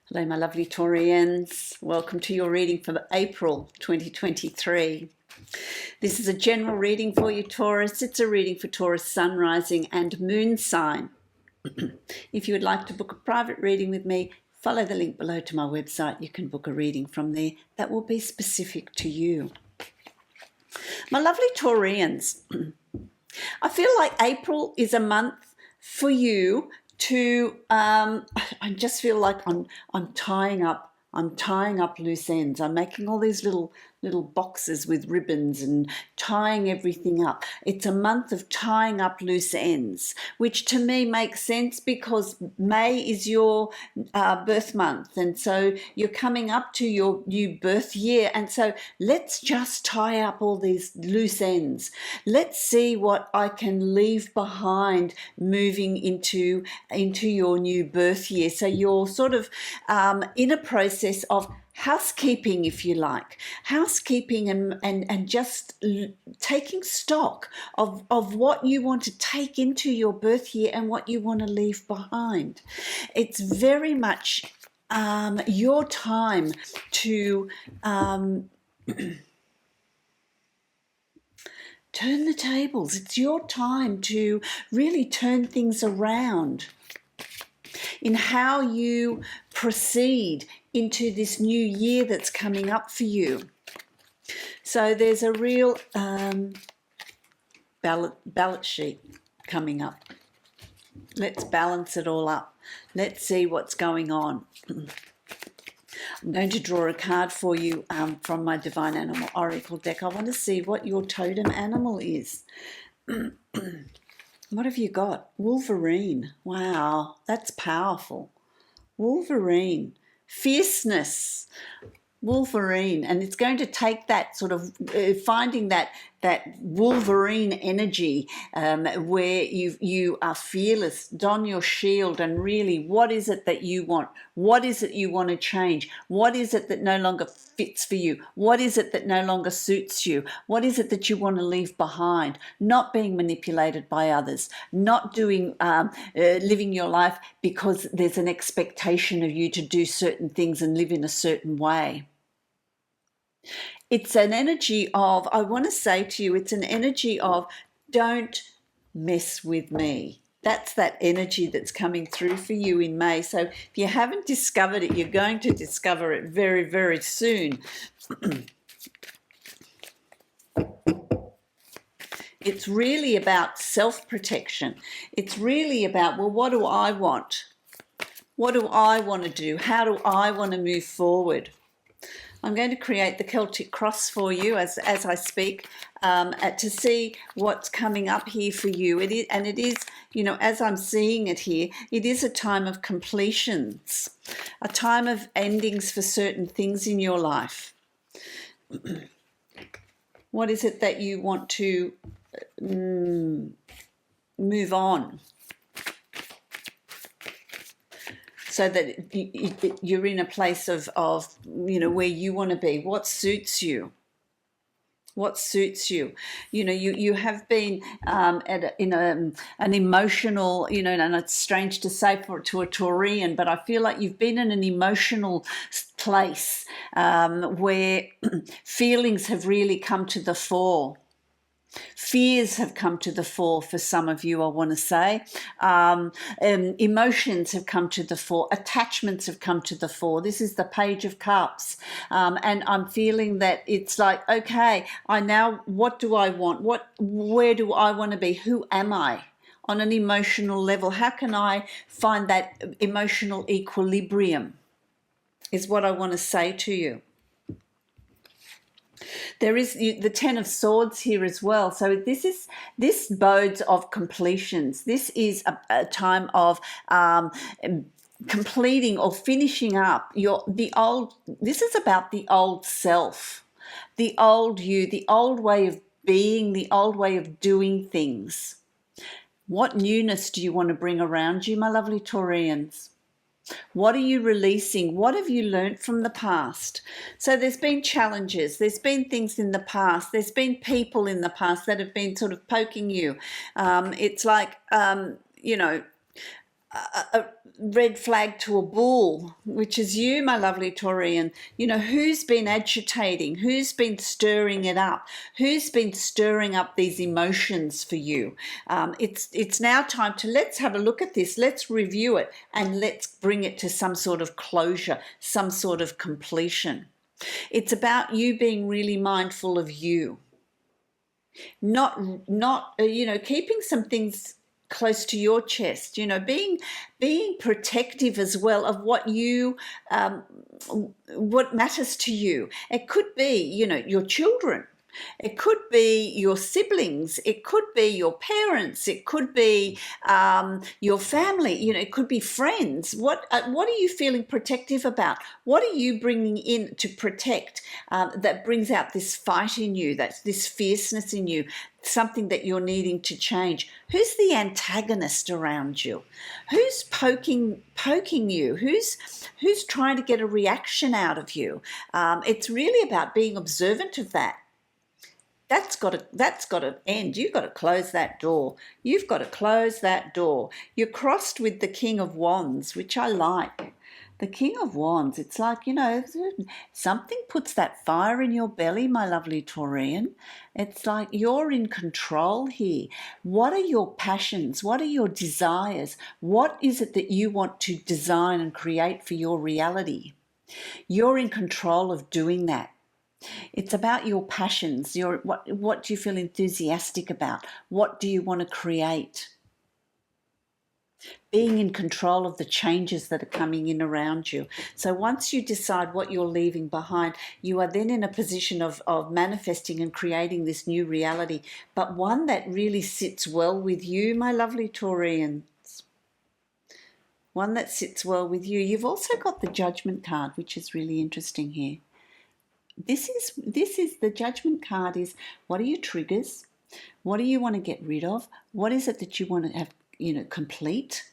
Hello, my lovely Taurians. Welcome to your reading for April 2023. This is a general reading for you, Taurus. It's a reading for Taurus sun, rising and moon sign. If you would like to book a private reading with me, follow the link below to my website. You can book a reading from there that will be specific to you. My lovely Taurians, I feel like April is a month for you to I just feel like I'm tying up loose ends. I'm making all these little boxes with ribbons and tying everything up. It's a month of tying up loose ends, which to me makes sense because May is your birth month, and so you're coming up to your new birth year, and so let's just tie up all these loose ends. Let's see what I can leave behind moving into your new birth year. So you're sort of in a process of housekeeping, if you like, housekeeping and just taking stock of what you want to take into your birth year and what you want to leave behind. It's very much your time to turn the tables. It's your time to really turn things around in how you proceed into this new year that's coming up for you. So there's a real ballot sheet coming up. Let's balance it all up. Let's see what's going on. I'm going to draw a card for you from my Divine Animal Oracle deck. I want to see what your totem animal is. What have you got? Wolverine. Wow, that's powerful. Wolverine. Fierceness. Wolverine, and it's going to take that sort of finding that Wolverine energy where you are fearless, don your shield, and really, what is it that you want? What is it you want to change? What is it that no longer fits for you? What is it that no longer suits you? What is it that you want to leave behind? Not being manipulated by others, not doing living your life because there's an expectation of you to do certain things and live in a certain way. It's an energy of, I want to say to you, it's an energy of don't mess with me. That's that energy that's coming through for you in May. So if you haven't discovered it, you're going to discover it very, very soon. It's really about self-protection. It's really about, well, what do I want? What do I want to do? How do I want to move forward? I'm going to create the Celtic cross for you as I speak to see what's coming up here for you. It is, you know, as I'm seeing it here, it is a time of completions, a time of endings for certain things in your life. What is it that you want to move on? So that you're in a place of you know, where you want to be. What suits you? What suits you? You know, you have been in an emotional, you know, and it's strange to say to a Taurian, but I feel like you've been in an emotional place where feelings have really come to the fore. Fears have come to the fore for some of you, I want to say. Emotions have come to the fore. Attachments have come to the fore. This is the Page of Cups. And I'm feeling that it's like, okay, what do I want? Where do I want to be? Who am I? On an emotional level, how can I find that emotional equilibrium is what I want to say to you. There is the Ten of Swords here as well. So this bodes of completions. This is a time of completing or finishing up this is about the old self, the old you, the old way of being, the old way of doing things. What newness do you want to bring around you, my lovely Taurians? What are you releasing? What have you learnt from the past? So there's been challenges. There's been things in the past. There's been people in the past that have been sort of poking you. It's like, you know, a red flag to a bull, which is you, my lovely Taurian. You know, who's been agitating? Who's been stirring it up? Who's been stirring up these emotions for you? It's now time to let's have a look at this. Let's review it and let's bring it to some sort of closure, some sort of completion. It's about you being really mindful of you, not keeping some things close to your chest, being protective as well of what matters to you. It could be, your children. It could be your siblings. It could be your parents. It could be your family. It could be friends. What are you feeling protective about? What are you bringing in to protect that brings out this fight in you, that's this fierceness in you, something that you're needing to change? Who's the antagonist around you? Who's poking you? Who's trying to get a reaction out of you? It's really about being observant of that. That's got to end. You've got to close that door. You've got to close that door. You're crossed with the King of Wands, which I like. The King of Wands, it's like, something puts that fire in your belly, my lovely Taurian. It's like you're in control here. What are your passions? What are your desires? What is it that you want to design and create for your reality? You're in control of doing that. It's about your passions. What do you feel enthusiastic about? What do you want to create? Being in control of the changes that are coming in around you. So once you decide what you're leaving behind, you are then in a position of manifesting and creating this new reality, but one that really sits well with you, my lovely Taurians. One that sits well with you. You've also got the Judgment card, which is really interesting here. This is the Judgment card is, what are your triggers? What do you want to get rid of? What is it that you want to have, complete?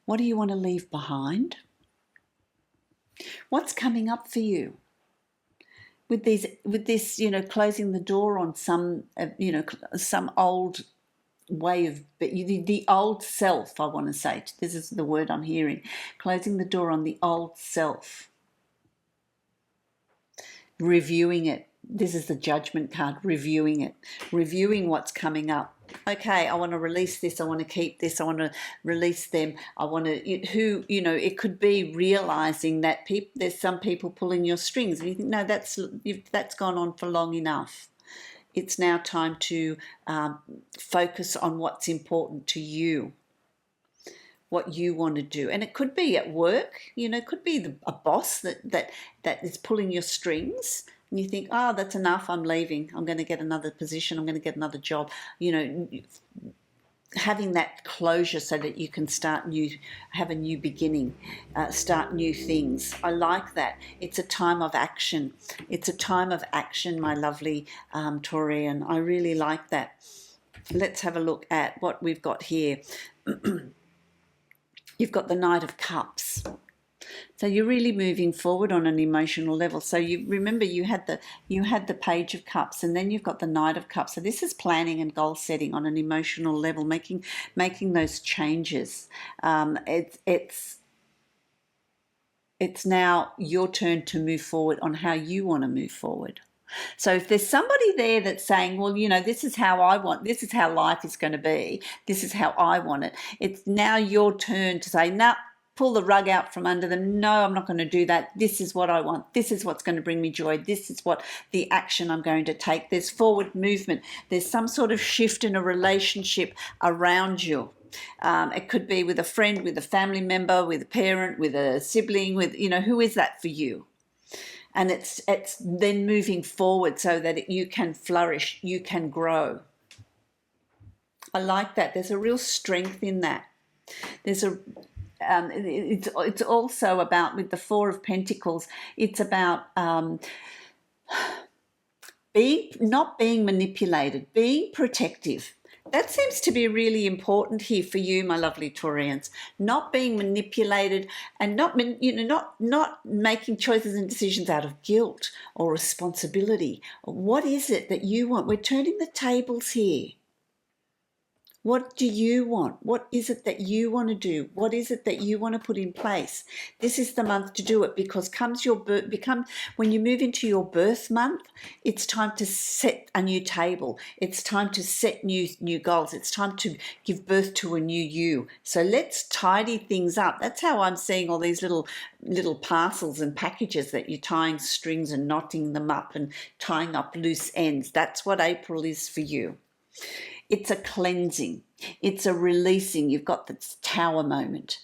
What do you want to leave behind? What's coming up for you? With this, closing the door on some old way of the old self, I want to say. This is the word I'm hearing. Closing the door on the old self. Reviewing it. This is the Judgment card, reviewing it, reviewing what's coming up. Okay, I want to release this. I want to keep this. I want to release them. I want to, it could be realizing that there's some people pulling your strings, and you think, no, that's gone on for long enough. It's now time to focus on what's important to you, what you want to do. And it could be at work, it could be a boss that is pulling your strings, and you think, oh, that's enough, I'm leaving, I'm going to get another position, I'm going to get another job. Having that closure so that you can have a new beginning, start new things. I like that. It's a time of action. It's a time of action, my lovely Taurian. I really like that. Let's have a look at what we've got here. You've got the Knight of Cups. So you're really moving forward on an emotional level. So you remember you had the Page of Cups, and then you've got the Knight of Cups. So this is planning and goal setting on an emotional level, making those changes. It's now your turn to move forward on how you want to move forward. So if there's somebody there that's saying, well, this is how life is going to be, this is how I want it, it's now your turn to say, nah, pull the rug out from under them. No, I'm not going to do that. This is what I want. This is what's going to bring me joy. This is what the action I'm going to take. There's forward movement. There's some sort of shift in a relationship around you. It could be with a friend, with a family member, with a parent, with a sibling, with, who is that for you? And it's then moving forward so that you can flourish, you can grow. I like that. There's a real strength in that. It's also about, with the Four of Pentacles, it's about not being manipulated, being protective. That seems to be really important here for you, my lovely Taurians. Not being manipulated and not making choices and decisions out of guilt or responsibility. What is it that you want? We're turning the tables here. What do you want? What is it that you want to do? What is it that you want to put in place? This is the month to do it, because when you move into your birth month, it's time to set a new table. It's time to set new goals. It's time to give birth to a new you. So let's tidy things up. That's how I'm seeing all these little parcels and packages that you're tying strings and knotting them up and tying up loose ends. That's what April is for you. It's a cleansing. It's a releasing. You've got this tower moment.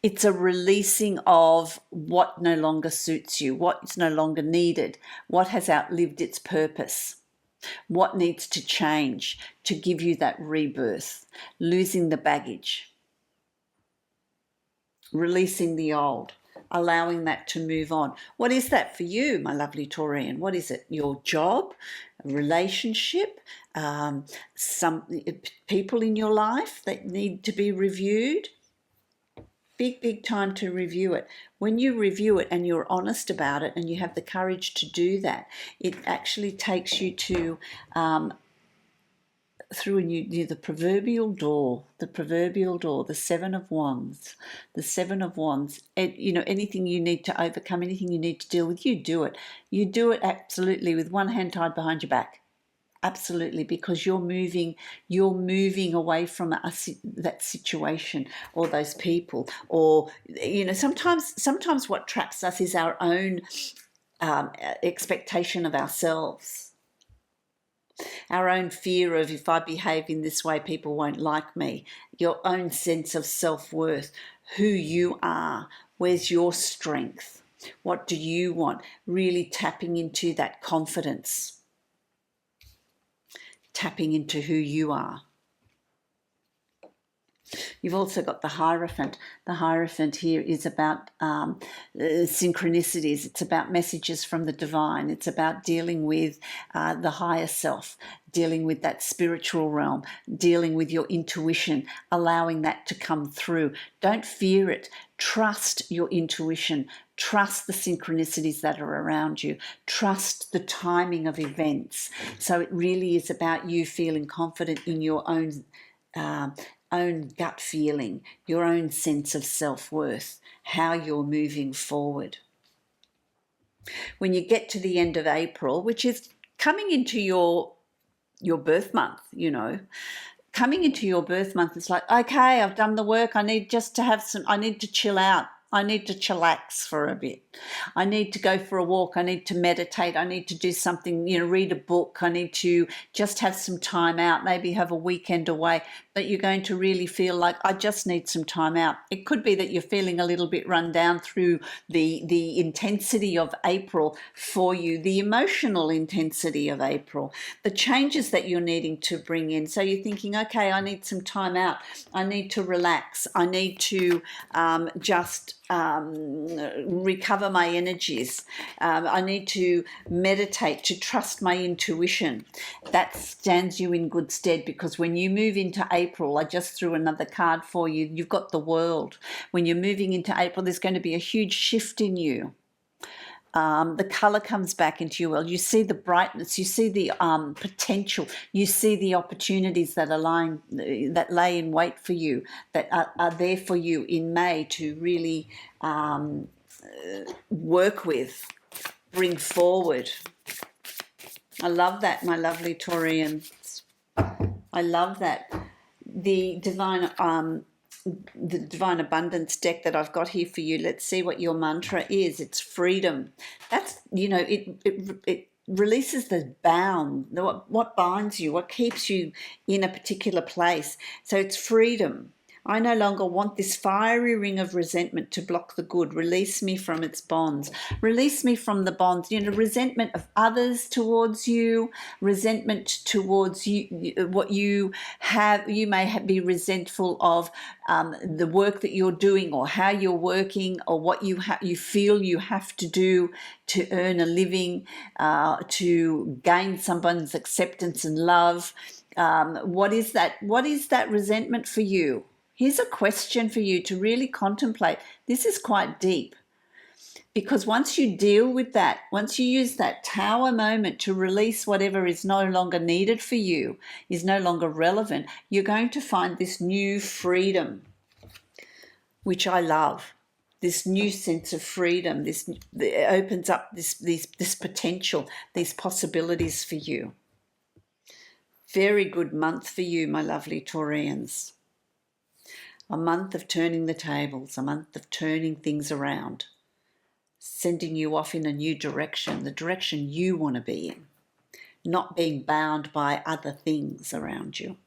It's a releasing of what no longer suits you, what's no longer needed, what has outlived its purpose, what needs to change to give you that rebirth, losing the baggage, releasing the old, allowing that to move on. What is that for you, my lovely Taurian? What is it? Your job, a relationship, some people in your life that need to be reviewed? Big time to review it. When you review it and you're honest about it and you have the courage to do that, it actually takes you to through the proverbial door, the Seven of Wands, and, anything you need to overcome, anything you need to deal with, you do it. You do it absolutely with one hand tied behind your back. Absolutely, because you're moving away from that situation or those people, or sometimes what traps us is our own expectation of ourselves. Our own fear of, if I behave in this way, people won't like me. Your own sense of self-worth, who you are, where's your strength, what do you want? Really tapping into that confidence, tapping into who you are. You've also got the Hierophant. The Hierophant here is about synchronicities. It's about messages from the divine. It's about dealing with the higher self, dealing with that spiritual realm, dealing with your intuition, allowing that to come through. Don't fear it. Trust your intuition. Trust the synchronicities that are around you. Trust the timing of events. So it really is about you feeling confident in your own gut feeling, your own sense of self-worth, how you're moving forward. When you get to the end of April, which is coming into your birth month, coming into your birth month, it's like, okay, I've done the work. I need to chill out. I need to chillax for a bit. I need to go for a walk. I need to meditate. I need to do something, read a book. I need to just have some time out, maybe have a weekend away. But you're going to really feel like, I just need some time out. It could be that you're feeling a little bit run down through the intensity of April for you, the emotional intensity of April, the changes that you're needing to bring in. So you're thinking, okay, I need some time out. I need to relax. I need to just recover my energies. I need to meditate, to trust my intuition. That stands you in good stead, because when you move into April, I just threw another card for you. You've got the World. When you're moving into April, there's going to be a huge shift in you. The colour comes back into your world. You see the brightness, you see the potential, you see the opportunities that lay in wait for you, that are there for you in May to really work with, bring forward. I love that, my lovely Taurians. I love that. The divine abundance deck that I've got here for you. Let's see what your mantra is. It's freedom. That's, it releases the bound, what binds you, what keeps you in a particular place. So it's freedom. I no longer want this fiery ring of resentment to block the good. Release me from its bonds. Release me from the bonds, resentment of others towards you, resentment towards you, what you have. You may be resentful of the work that you're doing, or how you're working, or what you feel you have to do to earn a living, to gain someone's acceptance and love. What is that? What is that resentment for you? Here's a question for you to really contemplate. This is quite deep. Because once you deal with that, once you use that tower moment to release whatever is no longer needed for you, is no longer relevant, you're going to find this new freedom, which I love. This new sense of freedom, this it opens up this potential, these possibilities for you. Very good month for you, my lovely Taurians. A month of turning the tables, a month of turning things around, sending you off in a new direction, the direction you want to be in, not being bound by other things around you.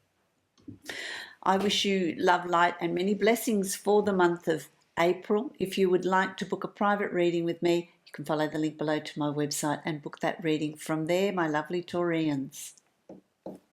I wish you love, light, and many blessings for the month of April. If you would like to book a private reading with me, you can follow the link below to my website and book that reading from there, my lovely Taurians.